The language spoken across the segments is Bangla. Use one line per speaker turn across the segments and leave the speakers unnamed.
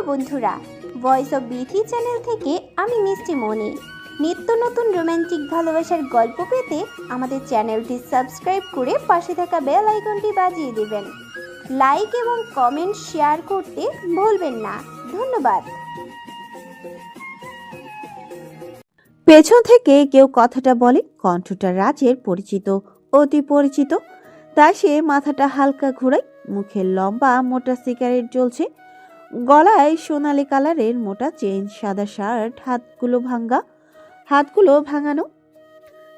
বন্ধুরা, ভয়েস অফ বিথি চ্যানেল থেকে আমি মিষ্টি মনি। নিত্য নতুন রোমান্টিক ভালোবাসার গল্প পেতে আমাদের চ্যানেলটি সাবস্ক্রাইব করে পাশে থাকা বেল আইকনটি বাজিয়ে দেবেন। লাইক এবং কমেন্ট শেয়ার করতে ভুলবেন না। ধন্যবাদ।
পেছন থেকে কেউ কথাটা বলে, কণ্ঠটা রাজের পরিচিত, অতি পরিচিত। তাই সে মাথাটা হালকা ঘোরায়। মুখে লম্বা মোটা সিগারেট জ্বলছে, গলায় সোনালি কালারের মোটা চেইন, সাদা শার্ট, হাতগুলো ভাঙানো।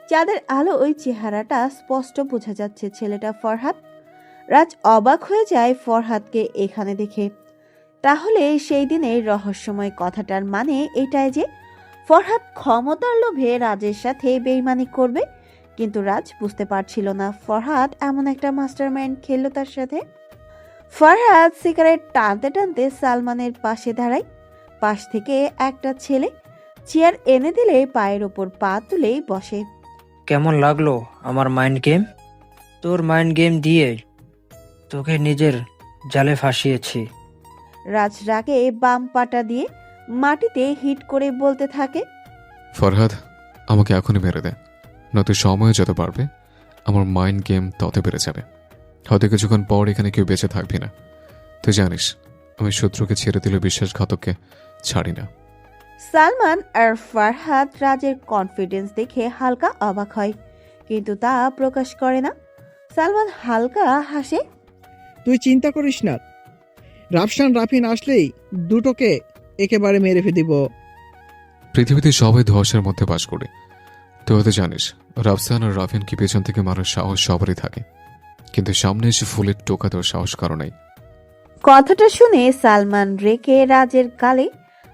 চাঁদের আলো ওই চেহারাটা স্পষ্ট বোঝা যাচ্ছে ছেলেটা ফরহাদ। রাজ অবাক হয়ে যায় ফরহাদকে এখানে দেখে। তাহলে সেই দিনের রহস্যময় কথাটার মানে এটাই যে ফরহাদ ক্ষমতার লোভে রাজের সাথে বেইমানি করবে, কিন্তু রাজ বুঝতে পারছিল না ফরহাদ এমন একটা মাস্টারমাইন্ড খেললো তার সাথে। ফরহাদ সিগারেট টানতে টানতে সালমানের পাশে দাঁড়ায়। পাশ থেকে একটা ছেলে চেয়ার এনে দিলে পায়ের ওপর পা তুলেই বসে।
কেমন লাগলো আমার মাইন্ড গেম? তোর মাইন্ড গেম দিয়ে তোকে নিজের জালে ফাঁসিয়েছি।
রাজ রাগে বাম পাটা দিয়ে মাটিতে হিট করে বলতে থাকে,
ফরহাদ, আমাকে এখনই মেরে দে, নয়তো সময় যত পারবে আমার মাইন্ড গেম তত বেড়ে যাবে। হয়তো কিছুক্ষণ পর এখানে কেউ বেঁচে থাকবি না। তুই জানিস আমি শত্রুকে ছেড়ে দিলে বিশ্বাসঘাতককে ছাড়ি না।
সালমান আর ফরহাদ রাজের কনফিডেন্স দেখে হালকা অবাক হয়, কিন্তু তা প্রকাশ করে না। সালমান হালকা হাসে।
তুই চিন্তা করিস না, রাফসান রাফিন আসলেই দুটোকে একেবারে মেরে ফেলিব।
পৃথিবীতে সবাই ধসের মধ্যে বাস করে। তুই হয়তো জানিস রাফসান আর রাফিনকে পেছন থেকে মারার সাহস সবারই থাকে, কিন্তু সামনে এসে ফুলের টোকা দেওয়ার সাহস কারো নাই।
কথাটা শুনে সালমান রেখে রাজের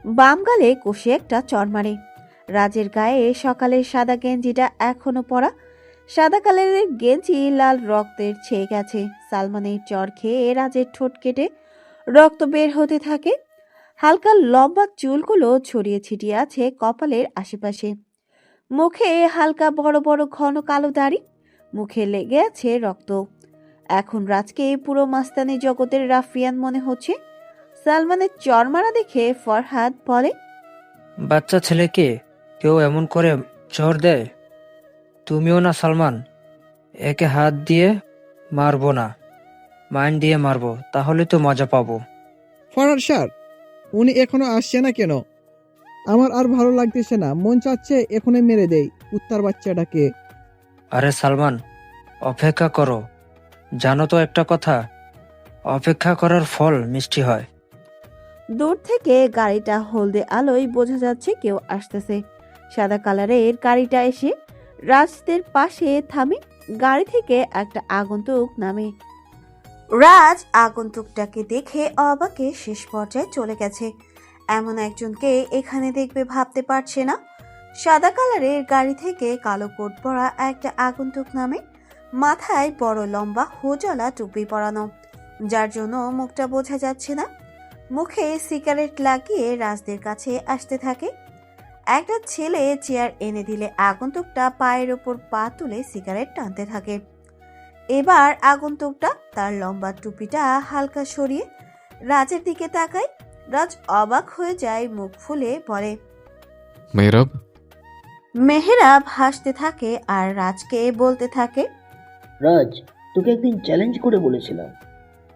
বাম গালে কষে একটা চড় মারে। রাজের গায়ে সকালের সাদা গেঞ্জিটা এখনো পরা। সাদা কালারের গেঞ্জি লাল রক্তের ছেয়ে গেছে। সালমানের চড় খেয়ে রাজের ঠোঁট কেটে রক্ত বের হতে থাকে। হালকা লম্বা চুলগুলো ছড়িয়ে ছিটিয়ে আছে কপালের আশেপাশে। মুখে হালকা বড় বড় ঘন কালো দাড়ি, মুখে লেগে আছে রক্ত। এখন রাজকে পুরো মাস্তানি জগতের রাফিয়ান মনে হচ্ছে। সালমানের চরমারা দেখে ফরহাদ বলে,
বাচ্চা ছেলেকে কেউ এমন করে চড় দেয়? তুমিও না সালমান? একে হাত দিয়ে মারবো না, মাইন্ড দিয়ে মারবো, তাহলে তো মজা পাবো।
ফরহাদ স্যার, উনি এখনো আসছে না কেন? আমার আর ভালো লাগতেছে না, মন চাচ্ছে এখনই মেরে দেই উত্তার বাচ্চাটাকে।
আরে সালমান, অপেক্ষা করো। জানো তো একটা কথা, অপেক্ষা করার ফল মিষ্টি হয়।
দূর থেকে গাড়িটা হলদে আলোয় বোঝা যাচ্ছে কেউ আসতেছে। সাদা কালারের গাড়িটা এসে রাজদের পাশে থামে। গাড়ি থেকে একটা আগন্তুক নামে। রাজ আগন্তুকটাকে দেখে অবাকে শেষ পর্যায়ে চলে গেছে। এমন একজনকে এখানে দেখবে ভাবতে পারছে না। সাদা কালারের গাড়ি থেকে কালো কোট পরা একটা আগন্তুক নামে। মাথায় বড় লম্বা হোজলা টুপি পরানো, যার জন্য মুখটা বোঝা যাচ্ছে না। মুখে সিগারেট লাগিয়ে রাজদের কাছে আসতে থাকে। একটা ছেলে চেয়ার এনে দিলে আগন্তুকটা পায়ের ওপর পা তুলে সিগারেট টানতে থাকে। এবার আগন্তুকটা তার লম্বা টুপিটা হালকা সরিয়ে রাজের দিকে তাকায়। রাজ অবাক হয়ে যায়, মুখ ফুলে বলে,
মেহরাব।
মেহরাব হাসতে থাকে আর রাজকে বলতে থাকে,
রাজ, তোকে একদিন চ্যালেঞ্জ করে বলেছিলাম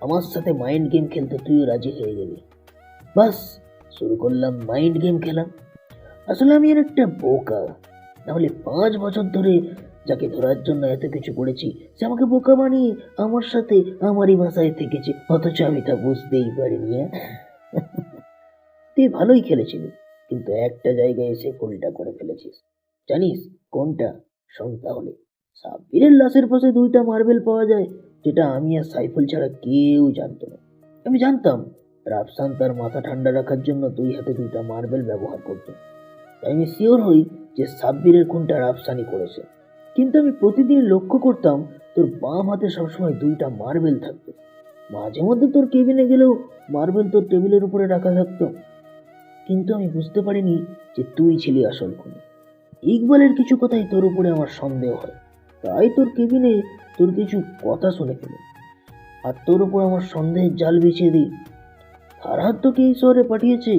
আমার সাথে মাইন্ড গেম খেলতে, তুইও রাজি হয়ে গেলি। বাস শুরু করলাম মাইন্ড গেম খেলা। আসলে আমি আর একটা বোকা, নাহলে 5 বছর ধরে যাকে ধরার জন্য এত কিছু করেছি, সে আমাকে বোকা বানিয়ে আমার সাথে আমারই ভাষায় থেকেছে, অথচ আমি তা বুঝতেই পারিনি। তুই ভালোই খেলেছিলি, কিন্তু একটা জায়গায় এসে ভুলটা করে ফেলেছিস। জানিস কোনটা? শোন তাহলে। সাব্বিরের লাশের পাশে 2টা মার্বেল পাওয়া যায়, যেটা আমি আর সাইফুল ছাড়া কেউ জানতো না। আমি জানতাম রাফসান তার মাথা ঠান্ডা রাখার জন্য 2 হাতে 2টা মার্বেল ব্যবহার করতো। তাই আমি শিওর হই যে সাব্বিরের খুনটা রাফসানই করেছে। কিন্তু আমি প্রতিদিন লক্ষ্য করতাম তোর বাম হাতে সবসময় 2টা মার্বেল থাকতো। মাঝে মধ্যে তোর কেবিনে গেলেও মার্বেল তোর টেবিলের উপরে রাখা থাকতো। কিন্তু আমি বুঝতে পারিনি যে তুই ছিলি আসল খুনি। ইকবালের কিছু কথাই তোর উপরে আমার সন্দেহ হয়, তাই তোর কেবিনে তোর কিছু কথা শুনে ফেলি আর তোর উপর আমার সন্দেহের জাল বিছিয়ে দিই। ফারহাদ তোকে এই শহরে পাঠিয়েছে।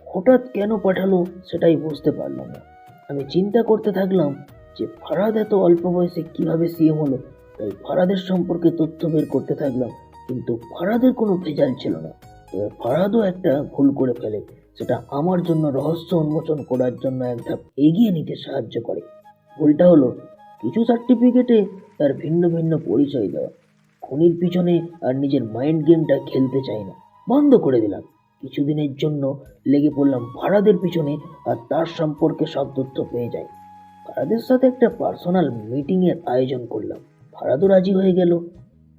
হঠাৎ কেন পাঠালো সেটাই বুঝতে পারলাম না। আমি চিন্তা করতে থাকলাম যে ফারহাদ এত অল্প বয়সে কিভাবে সিএম হলো। তাই ফারহাদের সম্পর্কে তথ্য বের করতে থাকলাম, কিন্তু ফারহাদের কোনো ভেজাল ছিল না। তবে ফারহাদও একটা ভুল করে ফেলে, সেটা আমার জন্য রহস্য উন্মোচন করার জন্য এক ধাপ এগিয়ে নিতে সাহায্য করে। ভুলটা হলো কিছু সার্টিফিকেটে তার ভিন্ন ভিন্ন পরিচয় দেওয়া। খুনির পিছনে আর নিজের মাইন্ড গেমটা খেলতে চাই না, বন্ধ করে দিলাম। কিছুদিনের জন্য লেগে পড়লাম ফারহাদের পিছনে, আর তার সম্পর্কে সব তথ্য পেয়ে যাই। ফারহাদের সাথে একটা পার্সোনাল মিটিং এর আয়োজন করলাম। ফারহাদও রাজি হয়ে গেল।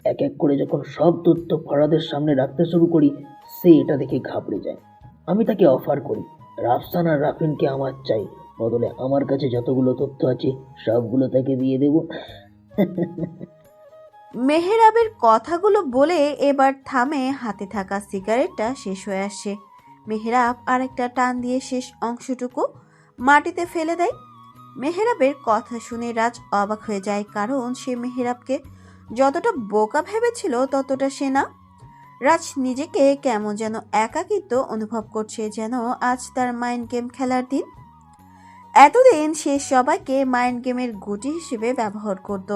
এক এক করে যখন সব তথ্য ফারহাদের সামনে রাখতে শুরু করি, সে এটা দেখে ঘাবড়ে যায়। আমি তাকে অফার করি, রাফসান আর রাফিনকে আমার চাই, বদলে আমার কাছে যতগুলো তথ্য আছে সবগুলো তাকে দিয়ে দেব।
মেহেরাবের কথাগুলো বলে এবার থামে, হাতে থাকা সিগারেটটা শেষ হয়ে আসে। মেহেরাব আরেকটা টান দিয়ে শেষ অংশটুকু মাটিতে ফেলে দেয়। মেহেরাবের কথা শুনে রাজ অবাক হয়ে যায়, কারণ সে মেহেরাবকে যতটা বোকা ভেবেছিল ততটা সে না। রাজ নিজেকে কেমন যেন একাকিত্ব অনুভব করছে, যেন আজ তার মাইন্ড গেম খেলার দিন। এতদিন সে সবাইকে মাইন্ড গেমের গুটি হিসেবে ব্যবহার করত,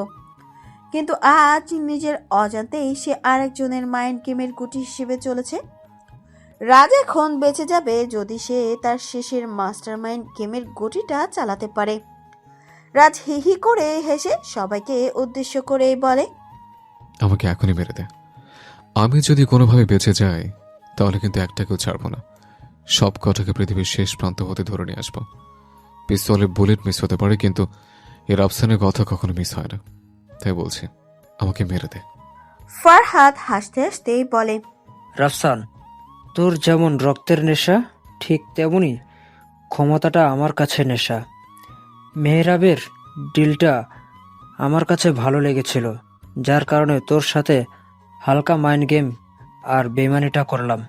কিন্তু আজ নিজের অজান্তেই সে আরেকজনের মাইন্ড গেমের গুটি হিসেবে চলেছে। রাজ এখন বেঁচে যাবে যদি সে তার শেষের মাস্টার মাইন্ড গেমের গুটিটা চালাতে পারে। রাজ হি হি করে হেসে সবাইকে উদ্দেশ্য করে বলে,
আমাকে এখনই মেরে দে। আমি যদি কোনোভাবে বেঁচে যাই তাহলে কিন্তু একটাকেও ছাড়বো না। সব কটাকে পৃথিবীর শেষ প্রান্ত হতে ধরে নিয়ে আসবো। পিস্তলে বুলেট মিস হতে পারে, কিন্তু এর আফসানের কথা কখনো মিস হয় না। তাই বলছি, আমাকে মেরে দে।
ফারহাদ হাসতে হাসতে বলে,
রাফসান, তোর যেমন রক্তের নেশা, ঠিক তেমনি ক্ষমতাটা আমার কাছে নেশা। মেহরাবের ডিলটা আমার কাছে ভালো লেগেছিল, যার কারণে তোর সাথে হালকা মাইন্ড গেম আর বেইমানিটা করলাম।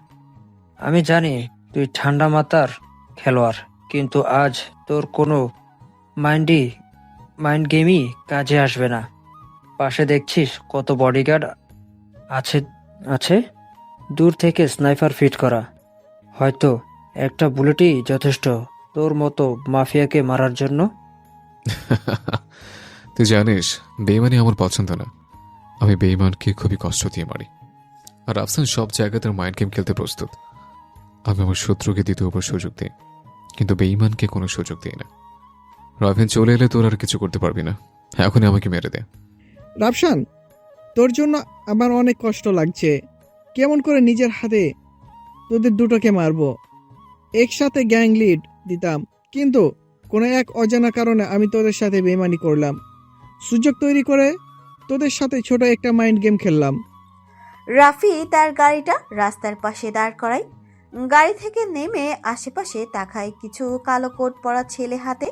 আমি জানি তুই ঠান্ডা মাথার খেলোয়াড়, কিন্তু আজ তোর কোনো মাইন্ড গেমই কাজে আসবে না। পাশে দেখছিস কত বডিগার্ড আছে আছে দূর থেকে স্নাইপার ফিট করা। হয়তো একটা বুলেটই যথেষ্ট তোর মতো মাফিয়াকে মারার জন্য।
তুই জানিস বেইমানি আমার পছন্দ না। আমি বেইমানকে খুবই কষ্ট দিয়ে মারি। আর আফসান সব জায়গাতে মাইন্ড গেম খেলতে প্রস্তুত। আমি আমার শত্রুকে দ্বিতীয়বার সুযোগ দিই, কিন্তু বেইমানকে কোনো সুযোগ দিই না। রাফিন চলে এলে তোর আর কিছু করতে পারবি না। এখনই আমাকে মেরে দে।
রাফসান, তোর জন্য আমার অনেক কষ্ট লাগছে। কেমন করে নিজের হাতে তোদের দুটোকে মারবো। একসাথে গ্যাং লিড দিতাম, কিন্তু কোনো এক অজানা কারণে আমি তোদের সাথে বেইমানি করলাম। সুযোগ তৈরি করে তোদের সাথে ছোট একটা মাইন্ড গেম খেললাম।
রাফি তার গাড়িটা রাস্তার পাশে দাঁড় করায়। গাড়ি থেকে নেমে আশেপাশে তাকায়, কিছু কালো কোট পরা ছেলে হাতে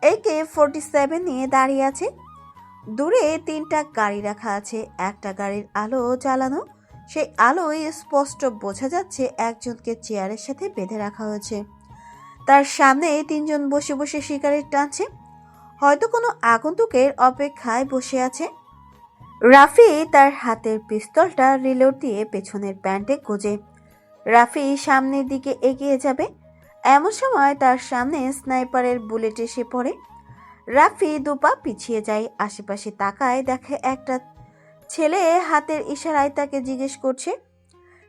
AK-47 নিয়ে দাঁড়িয়ে আছে। দূরে 3টা গাড়ি রাখা আছে, একটা গাড়ির আলো জ্বালানো। সেই আলোয় স্পষ্ট বোঝা যাচ্ছে একজনকে চেয়ারের সাথে বেঁধে রাখা হয়েছে। তার সামনে 3জন বসে বসে সিগারেট টানছে, হয়তো কোনো আগন্তুকের অপেক্ষায় বসে আছে। রাফি তার হাতের পিস্তলটা রিলোড দিয়ে পেছনের প্যান্টে গোজে। রাফি সামনের দিকে এগিয়ে যাবে, এমন সময় তার সামনে স্নাইপারের বুলেট এসে পড়ে। রাফি দুপা পিছিয়ে যায়, আশেপাশে তাকায়, দেখে একটা ছেলে হাতের ইশারায় তাকে জিজ্ঞেস করছে।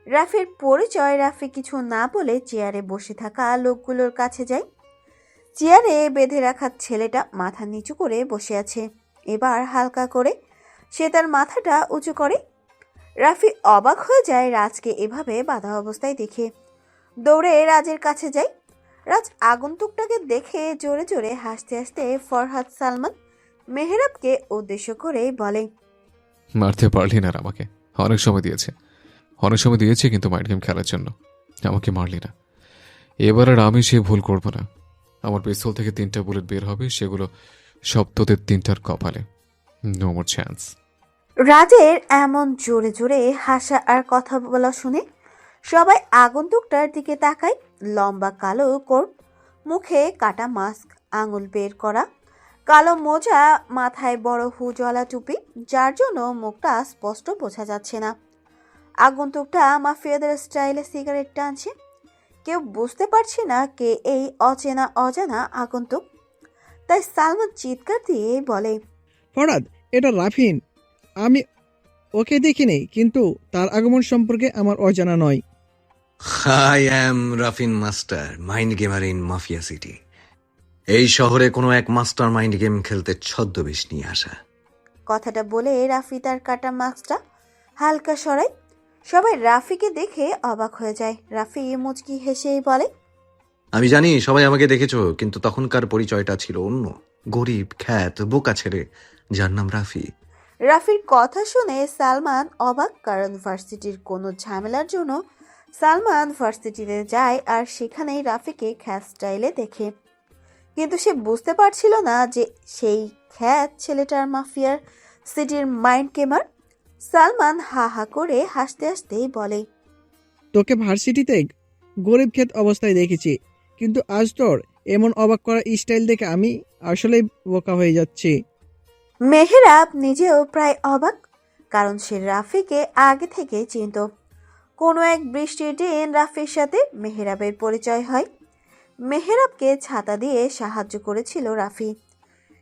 রাফির পরিচয়। রাফি কিছু না বলে চেয়ারে বসে থাকা লোকগুলোর কাছে যায়। চেয়ারে বেঁধে রাখা ছেলেটা মাথা নিচু করে বসে আছে। এবার হালকা করে সে তার মাথাটা উঁচু করে। রাফি অবাক হয়ে যায় রাজকে এভাবে বাঁধা অবস্থায় দেখে। দৌড়ে রাজের কাছে যায়। রাজ আগন্তুকটাকে দেখে জোরে জোরে হাসতে হাসতে ফরহাদ, সালমান, মেহরাবকে উদ্দেশ্য করে বলে,
মারতে পারলি না আমাকে। অনেক সময় দিয়েছি কিন্তু মাইন্ড গেম খেলার জন্য আমাকে মারলি না। এবার আর আমি সে ভুল করব না। আমার পিস্তল থেকে 3টা বুলেট বের হবে, সেগুলো সব তোদের 3টার কপালে। No more chance.
রাজের এমন জোরে জোরে হাসা আর কথা বলা শুনে সবাই আগন্তুকটার দিকে তাকায়। লম্বা কালো কোট, মুখে কাটা মাস্ক, আঙুল বের করা, কালো মোজা, মাথায় বড় হুজওয়ালা টুপি, যার জন্য মুখটা স্পষ্ট বোঝা যাচ্ছে না। আগন্তুকটা মাফিয়াদের স্টাইলে সিগারেট টানছে। কেউ বুঝতে পারছে না কে এই অজানা আগন্তুক। তাই সালমান চিৎকার দিয়ে বলে,
ফরাদ, এটা রাফিন। আমি ওকে দেখিনি, কিন্তু তার আগমন সম্পর্কে আমার অজানা নয়।
I am Rafin master, mind gamer in mafia city. এই শহরে কোনো এক মাস্টার মাইন্ড গেম খেলতে ছদ্মবেশ নিয়ে আসা।
কথাটা বলে রাফি তার কাটা মাস্কটা হালকা সরায়। সবাই রাফিকে দেখে অবাক হয়ে যায়। রাফি মুচকি হেসেই বলে,
আমি জানি সবাই আমাকে দেখেছো, কিন্তু তখনকার পরিচয়টা ছিল অন্য। গরিব, খ্যাত, বোকা ছেলে যার নাম রাফি।
রাফির কথা শুনে সালমান অবাক, কারণ ভার্সিটির কোনো ঝামেলার জন্য সালমান ভার্সিটিতে যায় আর সেখানেই রাফিকে খ্যাত স্টাইলে দেখে। কিন্তু সে বুঝতে পারছিল না যে সেই খ্যাত ছেলেটার মাফিয়ার সিটির মাইন্ড গেমার। সালমান হা হা করে হাসতে হাসতেই বলে,
তোকে ভার্সিটিতে গরিব ক্ষেত অবস্থায় দেখেছি, কিন্তু আজ তোর এমন অবাক করা স্টাইল দেখে আমি আসলেই বোকা হয়ে যাচ্ছি।
মেহেরাব নিজেও প্রায় অবাক, কারণ সে রাফিকে আগে থেকে চিনত। কোনো এক বৃষ্টির দিন রাফির সাথে মেহেরাবের পরিচয় হয়। মেহেরাবকে ছাতা দিয়ে সাহায্য করেছিল রাফি।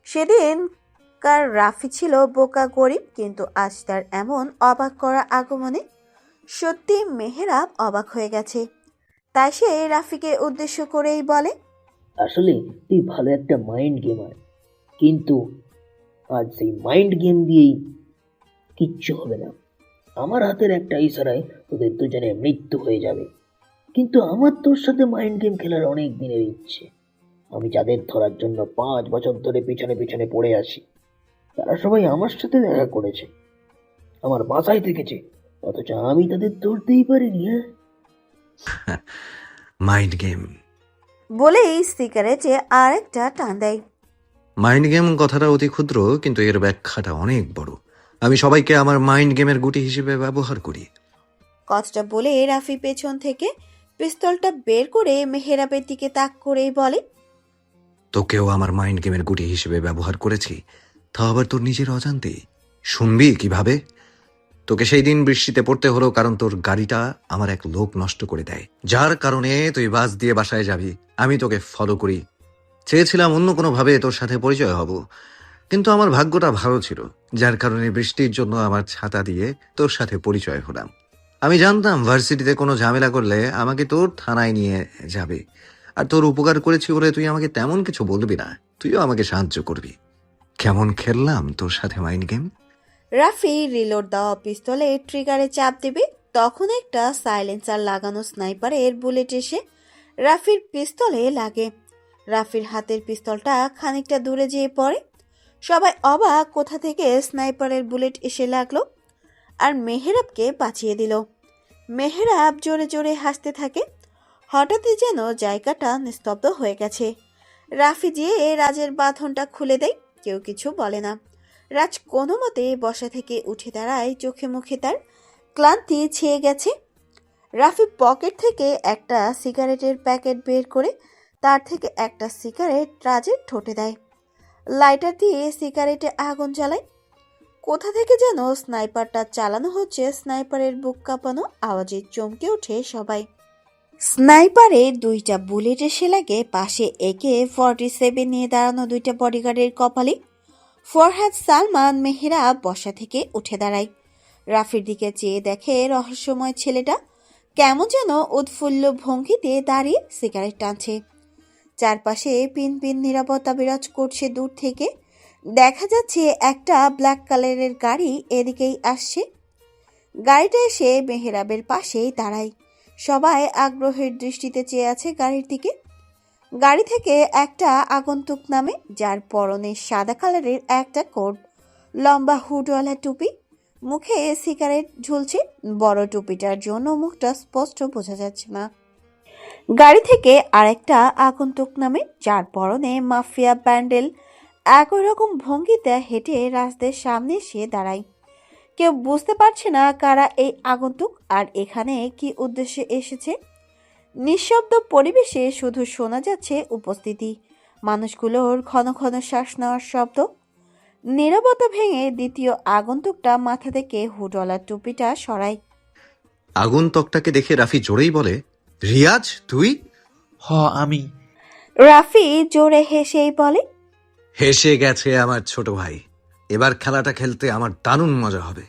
সেদিনকার রাফি ছিল বোকা গরিব, কিন্তু আজ তার এমন অবাক করা আগমনে সত্যি মেহেরাব অবাক হয়ে গেছে। তাই সে রাফিকে উদ্দেশ্য করেই বলে,
আসলে তুই ভালো একটা মাইন্ড গেমার, কিন্তু আজ সেই মাইন্ড গেম দিয়েই কিচ্ছু হবে না। আমার হাতের একটা ইশারায় তোদের দুজনের মৃত্যু হয়ে যাবে। কিন্তু আমার তোর সাথে মাইন্ড গেম খেলার অনেক দিনের ইচ্ছে। আমি যাদের ধরার জন্য 5 বছর ধরে পিছনে পিছনে পড়ে আসি, তারা সবাই আমার সাথে দেখা করেছে, আমার বাসায় থেকেছে, অথচ আমি তাদের ধরতেই পারিনি।
মাইন্ড গেম
বলেই সিগারেটে আর একটা টান দেয়।
মাইন্ড গেম কথাটা অতি ক্ষুদ্র, কিন্তু এর ব্যাখ্যাটা অনেক বড়। আমি সবাইকে আমার মাইন্ড গেমের গুটি হিসেবে ব্যবহার করি।
কথাটা বলে রাফি পেছন থেকে পিস্তলটা বের করে মেহেরাবের দিকে তাক করেই বলে,
তোকেও আমার মাইন্ড গেমের গুটি হিসেবে ব্যবহার করেছি, তা আবার তোর নিজের অজান্তে। শুনবি কিভাবে? তোকে সেই দিন বৃষ্টিতে পড়তে হলো কারণ তোর গাড়িটা আমার এক লোক নষ্ট করে দেয়, যার কারণে তুই বাস দিয়ে বাসায় যাবি। আমি তোকে ফলো করি। চেয়েছিলাম অন্য কোনো ভাবে তোর সাথে পরিচয় হব, কিন্তু আমার ভাগ্যটা ভালো ছিল, যার কারণে বৃষ্টির জন্য আমার ছাতা দিয়ে তোর সাথে পরিচয় হলাম। আমি জানতাম ভার্সিটিতে কোনো ঝামেলা করলে আমাকে তোর থানায় নিয়ে যাবে, আর তোর উপকার করেছি বলে তুই আমাকে তেমন কিছু বলবি না, তুইও আমাকে সাহায্য করবি। কেমন খেললাম তোর সাথে মাইন্ড গেম?
রাফি রিলোড দেওয়া পিস্তলে ট্রিগারে চাপ দেবে, তখন একটা সাইলেন্সার লাগানো স্নাইপারের বুলেট এসে রাফির পিস্তলে লাগে। রাফির হাতের পিস্তলটা খানিকটা দূরে যেয়ে পড়ে। সবাই অবাক, কোথা থেকে স্নাইপারের বুলেট এসে লাগলো আর মেহেরাবকে বাঁচিয়ে দিল। মেহেরাব জোরে জোরে হাসতে থাকে। হঠাৎই যেন জায়গাটা নিস্তব্ধ হয়ে গেছে। রাফি যেয়ে রাজের বাঁধনটা খুলে দেয়। কেউ কিছু বলে না। রাজ কোনো মতে বসা থেকে উঠে দাঁড়ায়, চোখে মুখে তার ক্লান্তি ছেয়ে গেছে। রাফি পকেট থেকে একটা সিগারেটের প্যাকেট বের করে তার থেকে একটা সিগারেট রাজের ঠোঁটে দেয়। লাইটার দিয়ে সিগারেটে আগুন জ্বালায়। কোথা থেকে যেন স্নাইপারটা চালানো হচ্ছে। স্নাইপারের বুক কাঁপানো আওয়াজে চমকে ওঠে সবাই। স্নাইপারে 2টা বুলেট এসে লাগে পাশে AK-47 নিয়ে দাঁড়ানো 2টা বডিগার্ডের কপালে। ফরহাদ, সালমান, মেহেরাব বসা থেকে উঠে দাঁড়ায়। রাফির দিকে চেয়ে দেখে রহস্যময় ছেলেটা কেমন যেন উৎফুল্ল ভঙ্গিতে দাঁড়িয়ে সিগারেট টানছে। চারপাশে পিন পিন নিরাপত্তা বিরাজ করছে। দূর থেকে দেখা যাচ্ছে একটা ব্ল্যাক কালারের গাড়ি এদিকেই আসছে। গাড়িটা এসে মেহেরাবের পাশেই দাঁড়ায়। সবাই আগ্রহের দৃষ্টিতে চেয়ে আছে গাড়ির দিকে। গাড়ি থেকে একটা আগন্তুক নামে, যার পরনে সাদা কালারের একটা কোট, লম্বা হুডওয়ালা টুপি, মুখে সিগারেট ঝুলছে। বড় টুপিটার জন্য মুখটা স্পষ্ট বোঝা যাচ্ছে না। গাড়ি থেকে আরেকটা আগন্তুক নামে, যার পরনে মাফিয়া ব্যান্ডেল, একই রকম ভঙ্গিতে হেঁটে রাস্তার সামনে এসে দাঁড়ায়। কেউ বুঝতে পারছে না কারা এই আগন্তুক আর এখানে কি উদ্দেশ্যে এসেছে। নিঃশব্দ পরিবেশে শুধু শোনা যাচ্ছে উপস্থিতি, মানুষগুলোর ঘন ঘন শ্বাস নেওয়ার শব্দ। নীরবতা ভেঙে দ্বিতীয় আগন্তুকটা মাথা থেকে হুডওয়ালা টুপিটা সরায়।
আগন্তুকটাকে দেখে রাফি জোরেই বলে, রিয়াজ তুই?
আমি।
রাফি জোরে হেসেই বলে,
হেসে গেছে আমার ছোট ভাই। এবার খেলাটা খেলতে আমার দারুণ মজা হবে।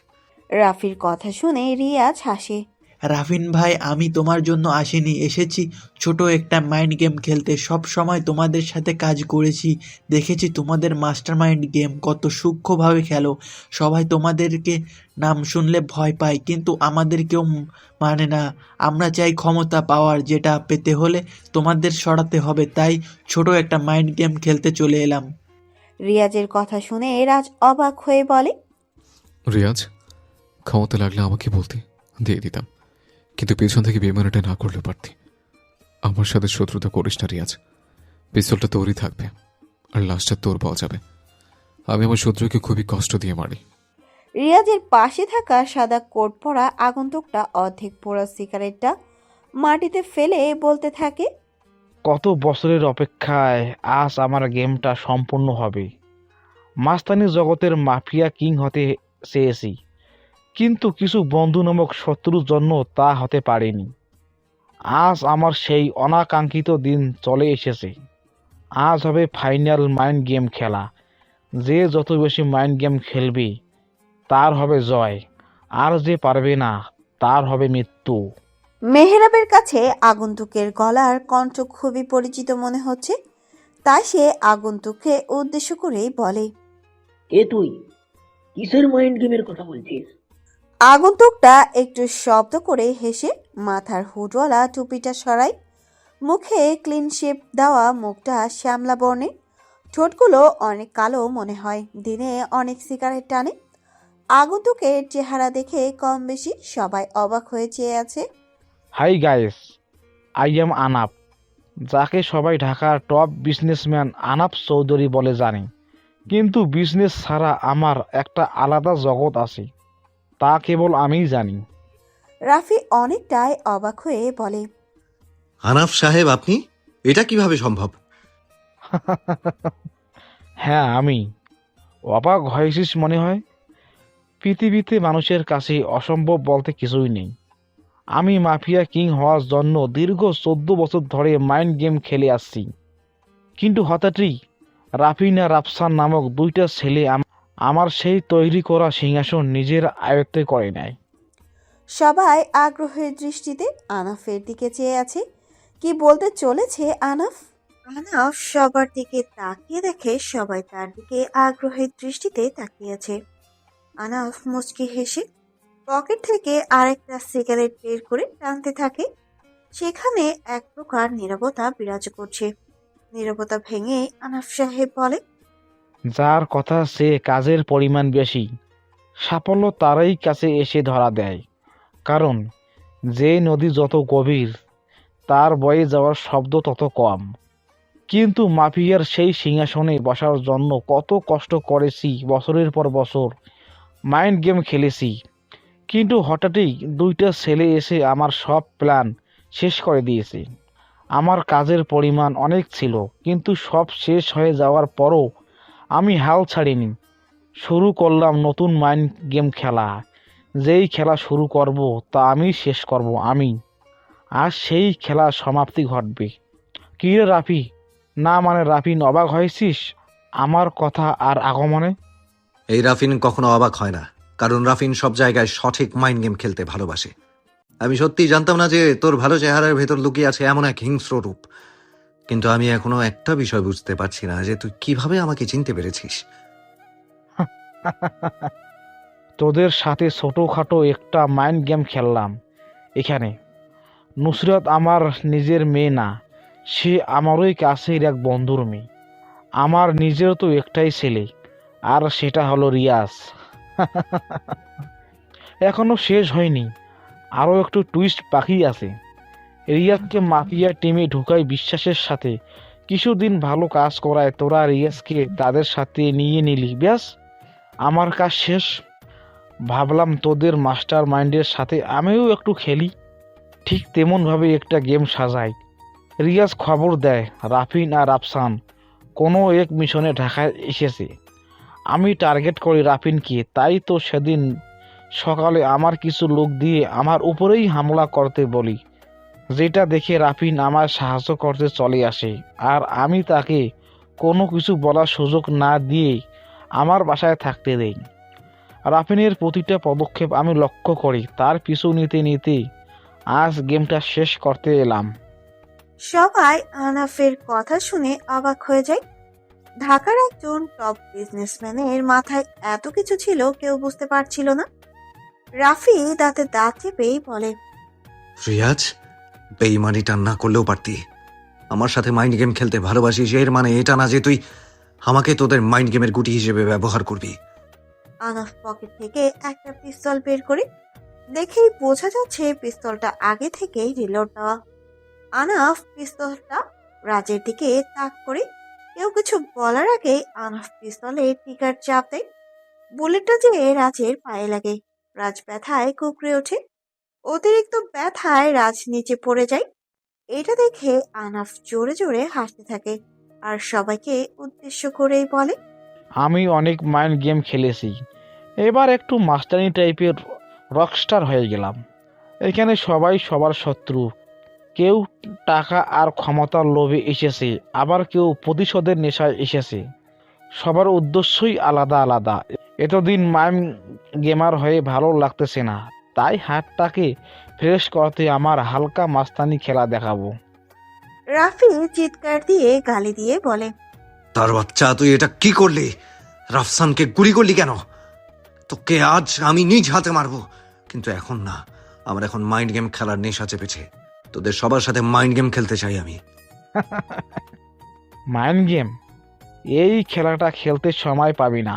রাফির কথা শুনে রিয়াজ হাসে।
রাফিন ভাই, আমি তোমার জন্য আসিনি, এসেছি ছোট একটা মাইন্ড গেম খেলতে। সব সময় তোমাদের সাথে কাজ করেছি, দেখেছি তোমাদের মাস্টার মাইন্ড গেম কত সূক্ষ্মভাবে খেলো। সবাই তোমাদেরকে নাম শুনলে ভয় পায়, কিন্তু আমাদের কেউ মানে না। আমরা চাই ক্ষমতা, পাওয়ার, যেটা পেতে হলে তোমাদের সরাতে হবে। তাই ছোট একটা মাইন্ড গেম খেলতে চলে এলাম।
রিয়াজের কথা শুনে রাজ অবাক হয়ে বলে,
রিয়াজ, ক্ষমতা লাগলে আমাকে বলতি, দিয়ে দিতাম, কিন্তু পেছন থেকে বেমানাটা না করলে পারতি। আমার সাথে শত্রুতা করিস না রিয়াজ। পিস্তলটা তোরই থাকবে, আর লাশটা তোর পাওয়া যাবে। আমি আমার শত্রুকে খুবই কষ্ট দিয়ে মারি।
রিয়াজের পাশে থাকা সাদা কোট পরা আগন্তুকটা অর্ধেক পোড়া সিগারেটটা মাটিতে ফেলে বলতে থাকে,
কত বছরের অপেক্ষায় আজ আমার গেমটা সম্পূর্ণ হবে। মাস্তানি জগতের মাফিয়া কিং হতে চেয়েছি, কিন্তু কিছু বন্ধু নামক শত্রুর জন্য তা হতে পারেনি। আজ আমার সেই অনাকাঙ্ক্ষিত দিন চলে এসেছে। আজ হবে ফাইনাল মাইন্ড গেম খেলা। যে যত বেশি মাইন্ড গেম খেলবে তার হবে জয়, আর যে পারবে না তার হবে মৃত্যু।
মেহরাবের কাছে আগন্তুকের গলার কণ্ঠ খুবই পরিচিত মনে হচ্ছে, তাই সে আগন্তুককে উদ্দেশ্য করেই বলে,
কে তুই? কিসের মাইন্ড গেমের কথা বলছিস?
আগন্তুকটা একটু শব্দ করে হেসে মাথার হুডওয়ালা টুপিটা সরায়। মুখে ক্লিন শেপ দেওয়া মুখটা শ্যামলা বর্ণের, ঠোঁটগুলো অনেক কালো মনে হয়, দিনে অনেক সিগারেট টানে। আগন্তুকের চেহারা দেখে কম বেশি সবাই অবাক হয়ে চেয়ে আছে।
হাই গাইস, আই এম আনাপ, যাকে সবাই ঢাকার টপ বিজনেসম্যান আনাপ চৌধুরী বলে জানে। কিন্তু বিজনেস ছাড়া আমার একটা আলাদা জগৎ আছে, তা কেবল আমিই জানি।
রাফি অনেকটাই অবাক হয়ে বলে,
আনাফ সাহেব, আপনি? এটা কিভাবে সম্ভব?
হ্যাঁ, আমি। অবাক হয়েছিস মনে হয়? পৃথিবীতে মানুষের কাছে অসম্ভব বলতে কিছুই নেই। আমি মাফিয়া কিং হওয়ার জন্য দীর্ঘ 14 বছর ধরে মাইন্ড গেম খেলে আসছি, কিন্তু হঠাৎই রাফিনা রাফসান নামক দুইটা ছেলে আমার সেই তৈরি করা সিংহাসন নিজের আয়ত্তে করে নেয়।
সবাই আগ্রহের দৃষ্টিতে আনাফের দিকে চেয়ে আছে। কি বলতে চলেছে আনাফ? আনাফ সবার দিকে তাকিয়ে দেখে সবাই তার দিকে আগ্রহের দৃষ্টিতে তাকিয়েছে। আনাফ মুচকি হেসে পকেট থেকে আরেকটা সিগারেট বের করে টানতে থাকে। সেখানে এক প্রকার নীরবতা বিরাজ করছে। নীরবতা ভেঙে আনাফ সাহেব বলে,
যার কথা সে কাজের পরিমাণ বেশি, সাফল্য তারই কাছে এসে ধরা দেয়। কারণ যে নদী যত গভীর, তার বয়ে যাওয়ার শব্দ তত কম। কিন্তু মাফিয়ার সেই সিংহাসনে বসার জন্য কত কষ্ট করেছি, বছরের পর বছর মাইন্ড গেম খেলেছি। কিন্তু হঠাৎই দুইটা ছেলে এসে আমার সব প্ল্যান শেষ করে দিয়েছে। আমার কাজের পরিমাণ অনেক ছিল, কিন্তু সব শেষ হয়ে যাওয়ার পরও আমি হাল ছাড়িনি। শুরু করলাম নতুন মাইন্ড গেম খেলা। যেই খেলা শুরু করব তা আমি শেষ করব আমি। আর সেই খেলার সমাপ্তি ঘটবে। কি রে রাফি? না মানে রাফিন, অবাক হয়েছিস আমার কথা আর আগমনে?
এই রাফিন কখনো অবাক হয় না, কারণ রাফিন সব জায়গায় সঠিক মাইন্ড গেম খেলতে ভালোবাসে। আমি সত্যিই জানতাম না যে তোর ভালো চেহারার ভেতর লুকিয়ে আছে এমন এক হিংস্র রূপ। কিন্তু আমি এখনো একটা বিষয় বুঝতে পারছি না, যে তুই কিভাবে আমাকে চিনতে পেরেছিস।
তোদের সাথে ছোটোখাটো একটা মাইন্ড গেম খেললাম এখানে। নুসরাত আমার নিজের মেয়ে না, সে আমারই কাছের এক বন্ধুর মেয়ে। আমার নিজের তো একটাই ছেলে, আর সেটা হলো রিয়াজ। এখনো শেষ হয়নি, আরও একটু টুইস্ট বাকি আছে। রিয়াজকে মাফিয়া টিমে ঢুকাই বিশ্বাসের সাথে, কিছুদিন ভালো কাজ করায় তোরা রিয়াজকে তাদের সাথে নিয়ে নিলি, ব্যাস আমার কাজ শেষ। ভাবলাম তোদের মাস্টার মাইন্ডের সাথে আমিও একটু খেলি। ঠিক তেমনভাবে একটা গেম সাজাই। রিয়াজ খবর দেয় রাফিন আর রাফসান কোনো এক মিশনে ঢাকায় এসেছে। আমি টার্গেট করি রাফিনকে, তাই তো সেদিন সকালে আমার কিছু লোক দিয়ে আমার উপরেই হামলা করতে বলি, যেটা দেখে রাফিন আমার সাহায্য করতে চলে আসে, আর আমি তাকে কোনো কিছু বলার সুযোগ না দিয়ে আমার বাসায় থাকতে দেই। রাফিনের প্রতিটা পদক্ষেপ আমি লক্ষ্য করি, তার পিছু নিতে নিতে আজ গেমটা শেষ করতে এলাম।
সবাই আনাফের কথা শুনে অবাক হয়ে যায়। ঢাকার একজন টপ বিজনেসম্যানের মাথায় এত কিছু ছিল, কেউ বুঝতে পারছিল না। রাফি দাঁতে দাঁত চেপেই বলে,
রিয়াজ, বেইমানিটা না করলেও পারতি। আমার সাথে মাইন্ড গেম খেলতে ভালোবাসিস, এর মানে এটা না যে তুই আমাকে তোদের মাইন্ড গেমের গুটি হিসেবে ব্যবহার করবি।
আনাফ পকেট থেকে একটা পিস্তল বের করে, দেখেই বোঝা যাচ্ছে পিস্তলটা আগে থেকেই রিলোড দেওয়া। আনাফ পিস্তলটা রাজের দিকে তাক করে, কেউ কিছু বলার আগে আনাফ পিস্তলে টিকার চাপ দেয়। বুলেটটা যে রাজের পায়ে লাগে। রাজ ব্যথায় কুকড়ে ওঠে। অতিরিক্ত ব্যথায় রাজ নিচে পড়ে যায়। এটা দেখে আনাফ জোরে জোরে হাসতে থাকে আর সবাইকে উদ্দেশ্য করেই বলে,
আমি অনেক মাইন্ড গেম খেলেছি, এবার একটু মাস্টারি টাইপের রকস্টার হয়ে গেলাম। এখানে সবাই সবার শত্রু, কেউ টাকা আর ক্ষমতার লোভে এসেছে, আবার কেউ প্রতিশোধের নেশায় এসেছে। সবার উদ্দেশ্যই আলাদা আলাদা। এতদিন মাইন্ড গেমার হয়ে ভালো লাগতেছে না, তাই হাতটাকে ফ্রেশ করতে আমার হালকা মাস্তানি খেলা দেখাবো।
রাফি চিৎকার দিয়ে গালি দিয়ে বলে,
তার বাচ্চা, তুই এটা কি করলি? রাফসানকে গুলি করলি কেন? তোকে আজ আমি নিজ হাতে মারবো, কিন্তু এখন না। আমার এখন মাইন্ড গেম খেলার নেশা চেপেছে। তোদের সবার সাথে মাইন্ড গেম খেলতে চাই আমি।
Mind game? এই খেলাটা খেলতে সময় পাবি না।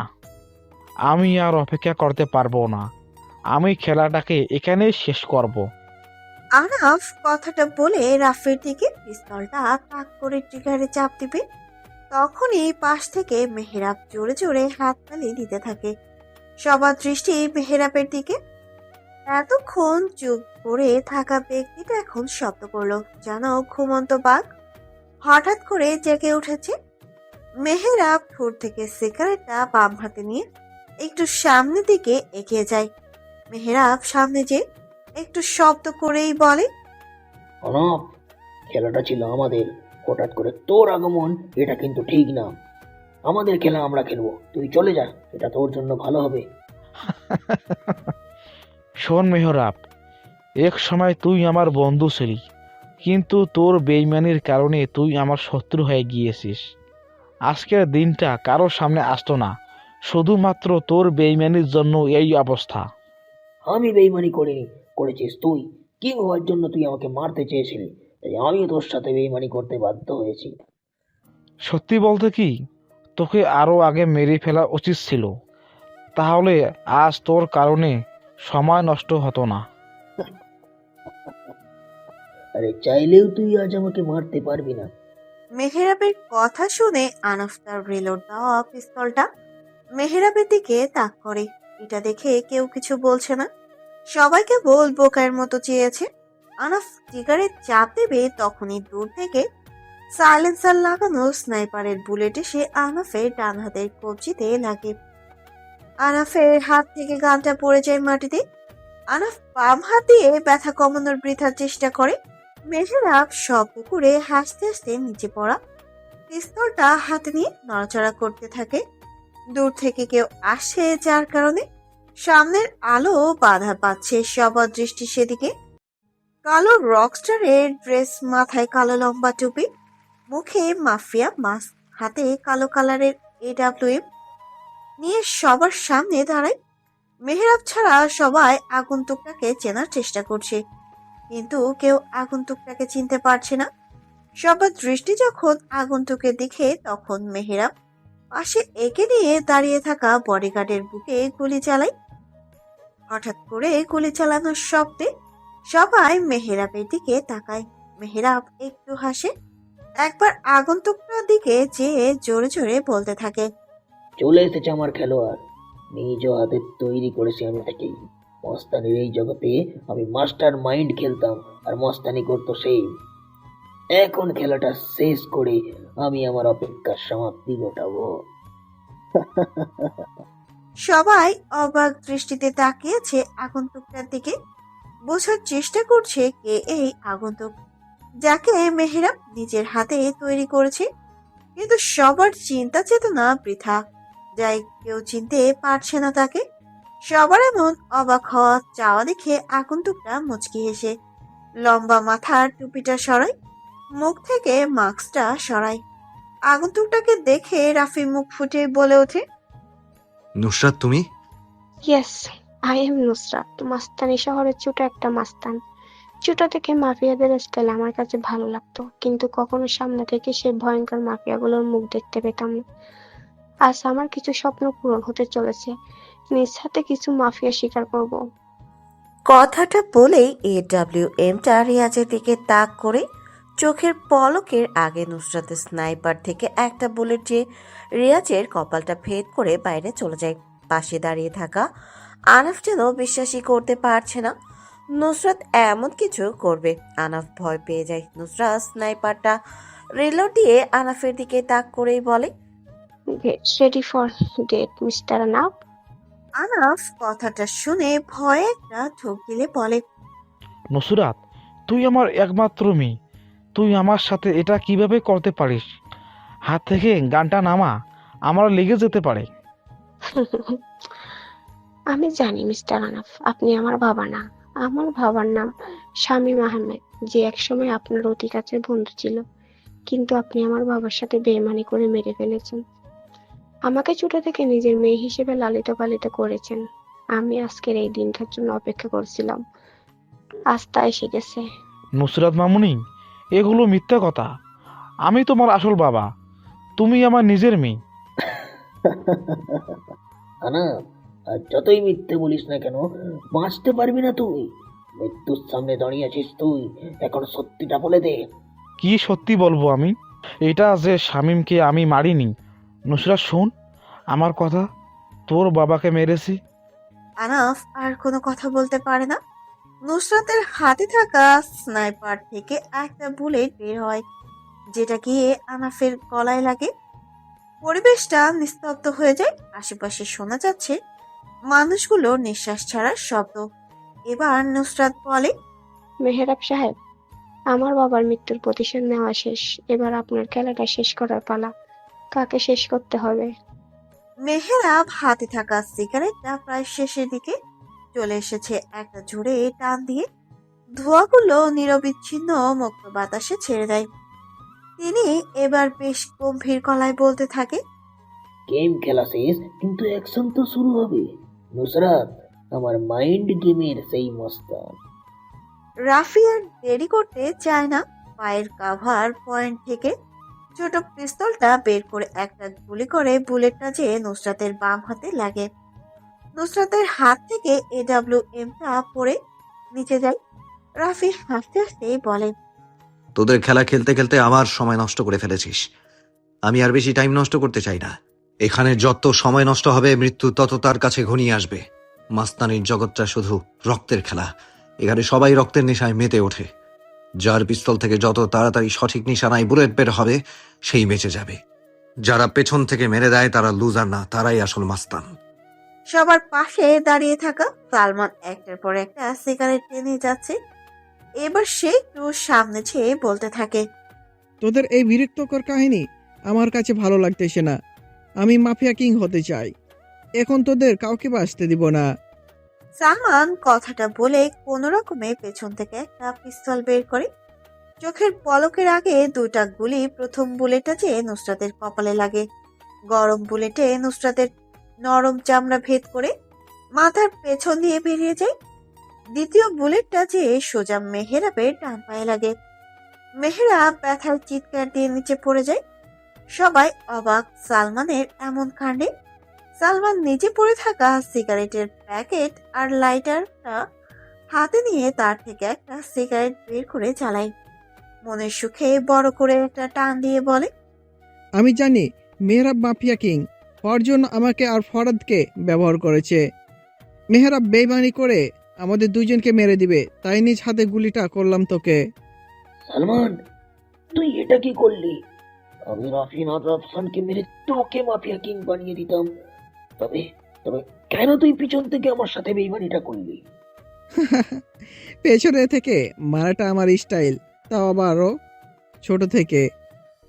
আমি আর অপেক্ষা করতে পারবো না। আমি খেলাটাকে এখানেই শেষ করব।
আনাফ কথাটা বলে রাফির দিকে পিস্তলটা তাক করে ট্রিগারে চাপ দিবে। তখনই পাশ থেকে মেহেরাব জোরে জোরে হাততালি দিতে থাকে। সবার দৃষ্টি মেহেরাবের দিকে। এতক্ষণ চুপ করে থাকা ব্যক্তিটা এখন শব্দ করলো, যেন ঘুমন্ত বাঘ হঠাৎ করে জেগে উঠেছে। মেহেরাব ঠোঁট থেকে সিগারেটটা বাম হাতে নিয়ে একটু সামনের দিকে এগিয়ে যায়। মেহেরাব সামনে যে একটু শব্দ করেই বলে,
অনব, খেলাটা ছিল আমাদের, হঠাৎ করে তোর আগমন, এটা কিন্তু ঠিক না। আমাদের খেলা আমরা খেলবো, তুই চলে যা, এটা তোর জন্য ভালো হবে।
শোন মেহরাব, এক সময় তুই আমার বন্ধু ছিলি, কিন্তু তোর বেইমানির কারণে তুই আমার শত্রু হয়ে গিয়েছিস। আজকের দিনটা কারোর সামনে আসতো না, শুধুমাত্র তোর বেইমানির জন্য এই অবস্থা।
আমি বেইমানি করিনি, করেছিস তুই। কিং হওয়ার জন্য তুই আমাকে মারতে চেয়েছিলি, তাই আমিও তোর সাথে বেইমানি করতে বাধ্য হয়েছি।
সত্যি বলতে কি, তোকে আরো আগে মেরে ফেলা উচিত ছিল, তাহলে আজ তোর কারণে সময় নষ্ট হতো না।
আরে চাইলেও তুই আজ আমাকে মারতে পারবি না।
মেহেরাবের কথা শুনে আনাফ তার রিলোড দেওয়া পিস্তলটা মেহেরাবের দিকে তাক করে। এটা দেখে কেউ কিছু বলছে না, সবাই কেবল বোকার মতো চেয়েছে। আনাফ ট্রিগারে চাপ দেবে, তখনই দূর থেকে সাইলেন্সার লাগানো স্নাইপারের বুলেট এসে আনাফের ডান হাতের কবজিতে লাগে। আনাফের হাত থেকে গানটা পড়ে যায় মাটিতে। আনাফ বাম হাত দিয়ে ব্যথা কমানোর বৃথার চেষ্টা করে। মেহেরাব শব্দ করে হাসতে হাসতে নিচে পড়া পিস্তলটা হাতে নিয়ে নড়াচড়া করতে থাকে। দূর থেকে কেউ আসে, যার কারণে সামনের আলো বাধা পাচ্ছে সবার দৃষ্টি সেদিকে। কালো রকস্টারের ড্রেস, মাথায় কালো লম্বা টুপি, মুখে মাফিয়া মাস্ক, হাতে কালো কালারের AWM নিয়ে সবার সামনে দাঁড়ায়। মেহেরাব ছাড়া সবাই আগন্তুকটাকে চেনার চেষ্টা করছে, কিন্তু কেউ আগন্তুকটাকে চিনতে পারছে না। সবার দৃষ্টি যখন আগন্তুকের দিকে, তখন মেহেরাব পাশে একে নিয়ে দাঁড়িয়ে থাকা বডিগার্ডের বুকে গুলি চালায়। হঠাৎ করে গুলি চালানোর শব্দে সবাই মেহেরাবের দিকে তাকায়। মেহেরাব একটু হাসে, একবার আগন্তুকটার দিকে যেয়ে জোরে জোরে বলতে থাকে,
চলে এসেছে আমার খেলোয়াড়, নিজ হাতে তৈরি করেছি আমি তাকেই। মস্তানির এই জগতে আমি মাস্টার মাইন্ড খেলতাম, আর মস্তানি করতো সেই। এখন খেলাটা শেষ করে আমি আমার অপেক্ষার সমাপ্তি ঘটাবো।
সবাই অবাক দৃষ্টিতে তাকিয়েছে আগন্তুকটার দিকে। বোঝার চেষ্টা করছে কে এই আগন্তুক, যাকে মেহেরাব নিজের হাতে তৈরি করেছে। কিন্তু সবার চিন্তা চেতনা বৃথা, যাই কেউ চিনতে পারছে না তাকে। সবার এমন অবাক হওয়া চাওয়া দেখে আগন্তুকটা মুচকি হেসে লম্বা মাথার টুপিটা সরায়, মুখ থেকে মাস্কটা সরায়। আগন্তুকটাকে দেখে রাফি মুখ ফুটে বলে ওঠে,
নুসরাত তুমি?
ইয়েস, আই এম নুসরাত, মাস্তানি শহরের ছোট একটা মাস্তান। ছোট থেকে মাফিয়াদের স্টাইল আমার কাছে ভালো লাগতো, কিন্তু কখনো সামনে থেকে সেই ভয়ঙ্কর মাফিয়াগুলোর মুখ দেখতে পেতাম না। আজ আমার কিছু স্বপ্ন পূরণ হতে চলেছে, নিজ হাতে কিছু মাফিয়া শিকার করব।
কথাটা বলেই AWMটা রিয়াজের দিকে তাক করে চোখের পলকের আগে নুসরাতের স্নাইপার থেকে একটা বুলেট যে রিয়াজের কপালটা ভেদ করে বাইরে চলে যায়। পাশে দাঁড়িয়ে থাকা আনাফ যেন বিশ্বাসই করতে পারছে না নুসরাত এমন কিছু করবে। আনাফ ভয় পেয়ে যায়। নুসরাত স্নাইপারটা রিলোড দিয়ে আনাফের দিকে তাক করেই বলে,
get ready for death mister Anaf.
Anaf কথাটা শুনে ভয়ে একটা ঢোক গিলে বলে,
নুসরাত, তুই আমার একমাত্র মেয়ে, তুই আমার সাথে এটা কিভাবে করতে পারিস? হাত থেকে গানটা নামা, আমার লেগে যেতে পারে।
আমি জানি মিস্টার আনাফ, আপনি আমার বাবা না। আমার বাবার নাম শামীম আহমেদ, যে একসময় আপনার অতি কাছের বন্ধু ছিল, কিন্তু আপনি আমার বাবার সাথে বেইমানি করে মেরে ফেলেছেন। আমাকে ছোট থেকে নিজের মেয়ে হিসেবে লালিত পালিত করেছেন। আমি আজকের এই দিনটার জন্য অপেক্ষা করছিলাম, আজ তা এসে গেছে।
নুসরাত মামুনি, এগুলো মিথ্যা কথা। আমি তোমার আসল বাবা, তুমি আমার নিজের মেয়ে।
আনা, আর যতই মিথ্যে বলিস না কেন, বাঁচতে পারবি না তুই। মৃত্যুর সামনে দাঁড়িয়ে আছিস তুই, এখন সত্যিটা বলে দে।
কি সত্যি বলবো আমি? এটা যে শামীমকে আমি মারিনি। নুসরাত শোন আমার কথা, তোর বাবাকে মেরেছি।
আনাফ আর কোনো কথা বলতে পারে না। নুসরাতের হাতে থাকা স্নাইপার থেকে একটা বুলেট বের হয়, যেটা গিয়ে আনাফের গলায় লাগে। পরিবেশটা নিস্তব্ধ হয়ে যায়। আশেপাশে শোনা যাচ্ছে মানুষগুলো নিঃশ্বাস ছাড়ার শব্দ। এবার নুসরাত বলে,
মেহেরাব সাহেব, আমার বাবার মৃত্যুর প্রতিশোধ নেওয়া শেষ। এবার আপনার খেলাটা শেষ করার পালা। কাকে শেষ করতে হবে?
মেহেরাব হাতে থাকা সিগারেটটা প্রায় শেষের দিকে চলে এসেছে। একটা ঝুড়ে টান দিয়ে ধোঁয়াগুলো নিরবিচ্ছিন্ন মুক্ত বাতাসে ছেড়ে দেয়। তিনি এবার বেশ গম্ভীর গলায় বলতে থাকে,
গেম খেলা শেষ, কিন্তু অ্যাকশন তো শুরু হবে। নুসরাত আমার মাইন্ড গেমের সেই মস্তান।
রাফি আর দেরি করতে চায় না। পায়ের কাভার পয়েন্ট থেকে ছোট পিস্তলটা বের করে একটা গুলি করে বুলেটটা যে নুসরাতের বাম হাতে লাগে। নুসরাতের হাত থেকে AWMটা পড়ে নিচে যায়। রাফি হাসতে হাসতে বলে,
তোদের খেলা খেলতে খেলতে আমার সময় নষ্ট করে ফেলেছিস। আমি আর বেশি টাইম নষ্ট করতে চাই না। এখানে যত সময় নষ্ট হবে, মৃত্যু তত তার কাছে ঘনিয়ে আসবে। মাস্তানির জগৎটা শুধু রক্তের খেলা। এখানে সবাই রক্তের নেশায় মেতে ওঠে। যার পিস্তল থেকে যত তাড়াতাড়ি সঠিক নিশানায় বুলেট বের হবে, সেই বেঁচে যাবে। যারা পেছন থেকে মেরে দেয় তারা লুজার না, তারাই আসল মাস্তান।
সবার পাশে দাঁড়িয়ে থাকা সালমান একটার পর একটা সিগারেট টেনে যাচ্ছে। এবার সে একটু সামনে ছেয়ে বলতে থাকে,
তোদের এই বিরক্তকর কাহিনী আমার কাছে ভালো লাগতেছে না। আমি মাফিয়া কিং হতে চাই। এখন তোদের কাউকে বাঁচতে দিব না।
সালমান কথাটা বলে কোনো রকমে পেছন থেকে একটা পিস্তল বের করে। চোখের পলকের আগে দুটা গুলি প্রথম বুলেটটা যে নুসরাতের কপালে লাগে। গরম বুলেটে নুসরাতের নরম চামড়া ভেদ করে মাথার পেছন দিয়ে বেরিয়ে যায়। দ্বিতীয় বুলেটটা যে সোজা মেহেরাবের ডান পায়ে লাগে। মেহেরাব ব্যথার চিৎকার দিয়ে নিচে পড়ে যায়। সবাই অবাক সালমানের এমন কাণ্ডে। সালমান নিজে পড়ে থাকা সিগারেটের প্যাকেট আর লাইটারটা হাতে নিয়ে তার থেকে একটা সিগারেট বের করে জ্বালায়। মনের সুখে বড় করে একটা টান দিয়ে বলে,
আমি জানি মেহরাব মাফিয়া কিং হওয়ার জন্য আমাকে আর ফরাদকে ব্যবহার করেছে। মেহরাব বেইমানি করে আমাদের দুজনকে মেরে দিবে, তাই নিজ হাতে গুলিটা করলাম তোকে।
সালমান, তুই এটা কি করলি? আমি রাফিন আর রাফসানকে মেরে তোকে মাফিয়া কিং বানিয়ে দিতাম। তবে তবে কেন তুই পিছন থেকে আমার সাথে বেইমানিটা করলি?
পেছনে থেকে মারাটা আমার স্টাইল, তাও আবারও ছোট থেকে।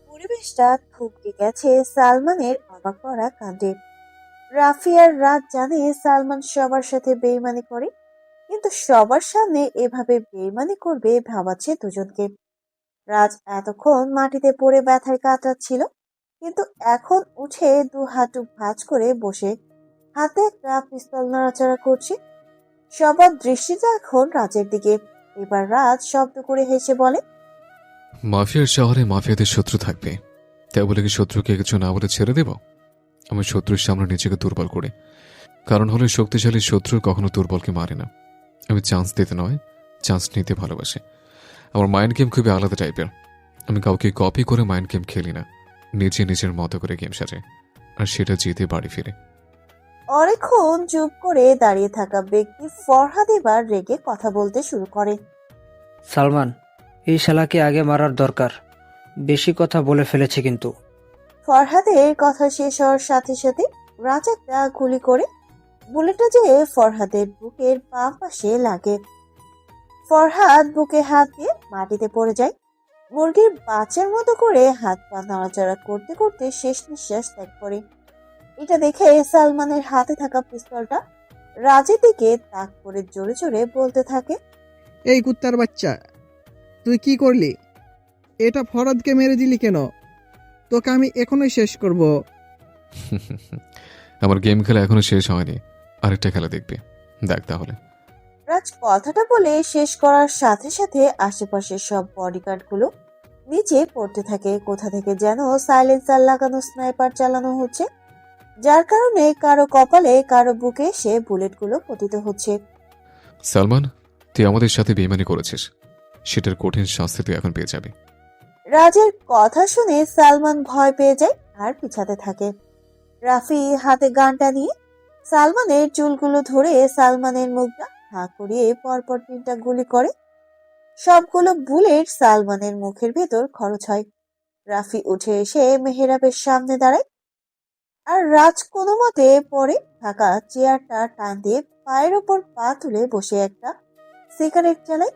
পরিবেশটা থমকে গেছে সালমানের অবাক করা কাণ্ডে। রাফি আর রাজ জানে সালমান সবার সাথে বেইমানি করে, কিন্তু সবার সামনে এভাবে বেইমানি করবে ভাবাচ্ছে দুজনকে। রাজ এতক্ষণ মাটিতে পড়ে ব্যথায় কাতরাচ্ছিল, কিন্তু এখন উঠে দু হাঁটু ভাঁজ করে বসে হাতে একটা পিস্তল নাড়াচাড়া করছে। সবার দৃষ্টিটা এখন রাজের দিকে। এবার রাজ শব্দ করে হেসে বলে,
মাফিয়ার শহরে মাফিয়াদের শত্রু থাকবে, তাই বলে কি শত্রুকে কিছু না বলে ছেড়ে দেব? আমি শত্রুর সামনে নিজেকে দুর্বল করে, কারণ হলো শক্তিশালী শত্রু কখনো দুর্বলকে মারে না। আমি চান্স দিতে নয়, চান্স নিতে ভালোবাসি। আমার মাইন্ড গেম খুবই আলাদা টাইপের। আমি কাউকে কপি করে মাইন্ড গেম খেলি না, নিজে নিজের মতো করে গেম সাজাই, আর সেটা জিতে বাড়ি ফিরে।
অনেকক্ষণ চুপ করে দাঁড়িয়ে থাকা ব্যক্তি ফরহাদ এবার রেগে কথা বলতে শুরু করে।
সালমান, এই শালাকে আগে মারার দরকার। বেশি কথা বলে ফেলেছে কিন্তু।
ফরহাদের কথা শেষ হওয়ার সাথে সাথে রাজ একটা গুলি করে বুলেটটা যে ফরহাদের বুকের বাম পাশে লাগে। ফরহাদ বুকে হাত দিয়ে মাটিতে পড়ে যায়। মুরগির বাচ্চার মতো করে হাত পা নাড়াচাড়া করতে করতে শেষ নিঃশ্বাস ত্যাগ করে। এটা দেখে সালমানের হাতে থাকা পিস্তলটা রাজের দিকে তাক করে জোরে জোরে বলতে থাকে,
এই কুত্তার বাচ্চা, তুই কি করলি? এটা ফরহাদকে মেরে দিলি কেন? তোকে আমি এখনই শেষ করব।
আমার গেম খেলা এখনো শেষ হয়নি, আরেকটা খেলা দেখবি, দেখ তাহলে।
রাজ কথাটা বলে শেষ করার সাথে সাথে আশেপাশের সব বডিগার্ডগুলো নিচে পড়তে থাকে। কোথা থেকে যেন সাইলেন্সার লাগানো স্নাইপার চালানো হচ্ছে, যার কারণে কারো কপালে কারো বুকে সে বুলেটগুলো পতিত হচ্ছে।
সালমান, তুই আমাদের সাথে বেইমানি করেছিস, সেটার কঠিন শাস্তি তুই এখন পেয়ে যাবি।
রাজের কথা শুনে সালমান ভয় পেয়ে যায় আর পিছাতে থাকে। রাফি হাতে গানটা নিয়ে সালমানের চুলগুলো ধরে সালমানের মুখটা হাঁ করিয়ে পরপর 3টা গুলি করে। সবগুলো বুলেট সালমানের মুখের ভেতর খরচ হয়। রাফি উঠে এসে মেহেরাবের সামনে দাঁড়ায়, আর রাজ কোনো মতে পরে থাকা চেয়ারটা টান দিয়ে পায়ের ওপর পা তুলে বসে একটা সিগারেট চালায়।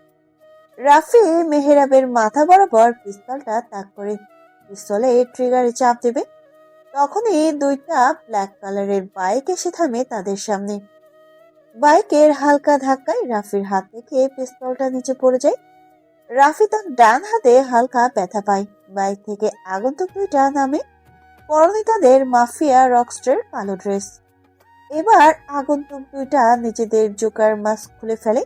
রাফি মেহেরাবের মাথা বরাবর পিস্তলটা তাক করে পিস্তলে ট্রিগারে চাপ দেবে। তখনই 2টা ব্ল্যাক কালারের বাইক এসে থামে তাদের সামনে। বাইকের হালকা ধাক্কায় রাফির হাত থেকে পিস্তলটা নিচে পড়ে যায়। রাফি তার ডান হাতে হালকা ব্যথা পায়। বাইক থেকে আগন্তুক 2টা নামে, পরনে তাদের মাফিয়া রকস্টার কালো ড্রেস। এবার আগন্তুক 2টা নিজেদের জোকার মাস্ক খুলে ফেলে।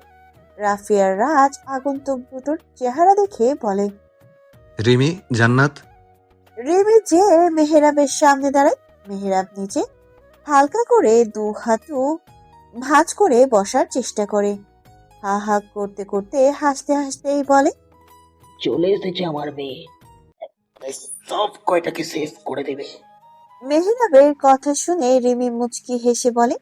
রাফি আর রাজ আগন্তুক দুটোর চেহারা দেখে বলে,
রিমি, জান্নাত।
রিমি যে মেহেরাবের সামনে দাঁড়ায়। মেহেরাব নিচে হালকা করে 2 হাঁটু ভাঁজ করে বসার চেষ্টা করে। হা হা করতে করতে হাসতে হাসতেই বলে,
চলে এসেছে আমার মেয়ে, সব কয়টাকে শেষ করে দেবে।
মেহেরাবের কথা শুনে রিমি মুচকি হেসে বলে,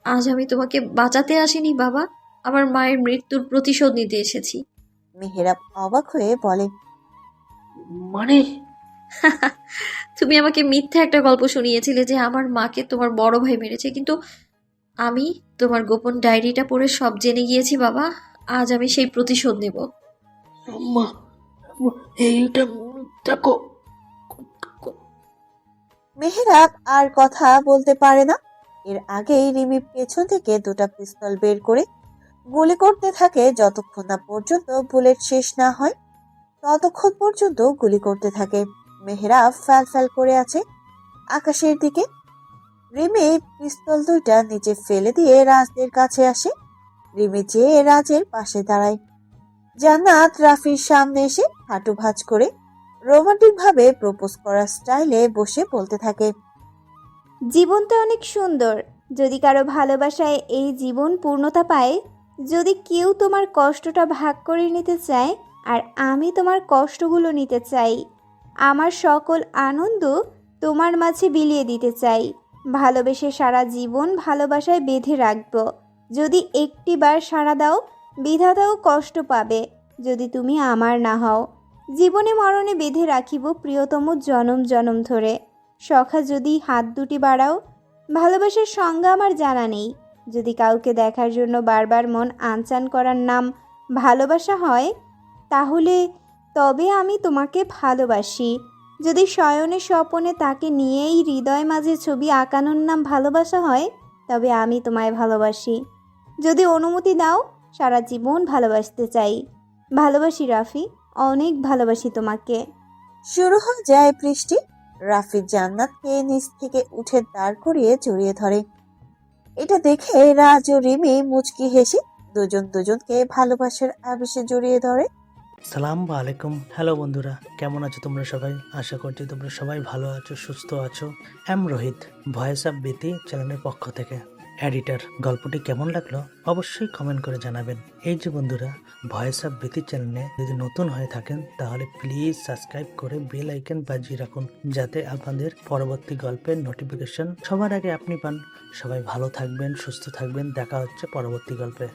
আজ আমি তোমাকে বাঁচাতে আসিনি বাবা, আমার মায়ের মৃত্যুর প্রতিশোধ নিতে এসেছি।
মেহেরাব অবাক হয়ে বলে,
মানে?
তুমি আমাকে মিথ্যা একটা গল্প শুনিয়েছিলে যে আমার মাকে তোমার বড় ভাই মেরেছে, কিন্তু আমি তোমার গোপন ডায়েরিটা পড়ে সব জেনে গিয়েছি বাবা। আজ আমি সেই প্রতিশোধ নেব।
আম্মা, এইটা দেখো।
মেহেরাব আর কথা বলতে পারে না। এর আগেই রিমি পেছন থেকে 2টা পিস্তল বের করে গুলি করতে থাকে। যতক্ষণ না পর্যন্ত বুলেট শেষ না হয় ততক্ষণ পর্যন্ত গুলি করতে থাকে। মেহেরাব ফ্যাল ফ্যাল করে আছে আকাশের দিকে। রিমি পিস্তল 2টা নিচে ফেলে দিয়ে রাজদের কাছে আসে। রিমি যেয়ে রাজের পাশে দাঁড়ায়। জান্নাত রাফির সামনে এসে হাঁটু ভাঁজ করে রোমান্টিক ভাবে প্রপোজ করার স্টাইলে বসে বলতে থাকে,
জীবনটা অনেক সুন্দর। যদি কারো ভালোবাসায় এই জীবন পূর্ণতা পায়, যদি কেউ তোমার কষ্টটা ভাগ করে নিতে চায় আর আমি তোমার কষ্টগুলো নিতে চাই, আমার সকল আনন্দ তোমার মাঝে বিলিয়ে দিতে চাই, ভালোবেসে সারা জীবন ভালোবাসায় বেঁধে রাখবো। যদি একটিবার সাড়া দাও, বিধাতাও কষ্ট পাবে যদি তুমি আমার না হও। জীবনে মরণে বেঁধে রাখিব প্রিয়তম জনম জনম ধরে। সখা যদি হাত দুটি বাড়াও, ভালোবাসার সংজ্ঞা আমার জানা নেই। যদি কাউকে দেখার জন্য বারবার মন আনচান করার নাম ভালোবাসা হয়, তাহলে তবে আমি তোমাকে ভালোবাসি। যদি শয়নে স্বপনে তাকে নিয়েই হৃদয় মাঝে ছবি আঁকানোর নাম ভালোবাসা হয়, তবে আমি তোমায় ভালোবাসি। যদি অনুমতি দাও, সারা জীবন ভালোবাসতে চাই। ভালোবাসি রাফি, অনেক ভালোবাসি তোমাকে।
শুরু হয়ে যায় বৃষ্টি। রাফি জান্নাতকে নিচ থেকে উঠে দাঁড় করিয়ে জড়িয়ে ধরে। এটা দেখে রাজ ও রিমি মুচকি হেসে দুজনকে ভালোবাসার আবেশে জড়িয়ে ধরে।
সালাম আলাইকুম। হ্যালো বন্ধুরা, কেমন আছো তোমরা সবাই? আশা করছি তোমরা সবাই ভালো আছো, সুস্থ আছো। এম রোহিত, ভয়েস অফ বিতি চ্যানেলের পক্ষ থেকে এডিটর। গল্পটি কেমন লাগলো অবশ্যই কমেন্ট করে জানাবেন। এই যে বন্ধুরা, ভয়েস অফ বিতি চ্যানেলে যদি নতুন হয়ে থাকেন তাহলে প্লিজ সাবস্ক্রাইব করে বেল আইকন বাজিয়ে রাখুন, যাতে আপনাদের পরবর্তী গল্পের নোটিফিকেশন সবার আগে আপনি পান। সবাই ভালো থাকবেন, সুস্থ থাকবেন। দেখা হচ্ছে পরবর্তী গল্পে।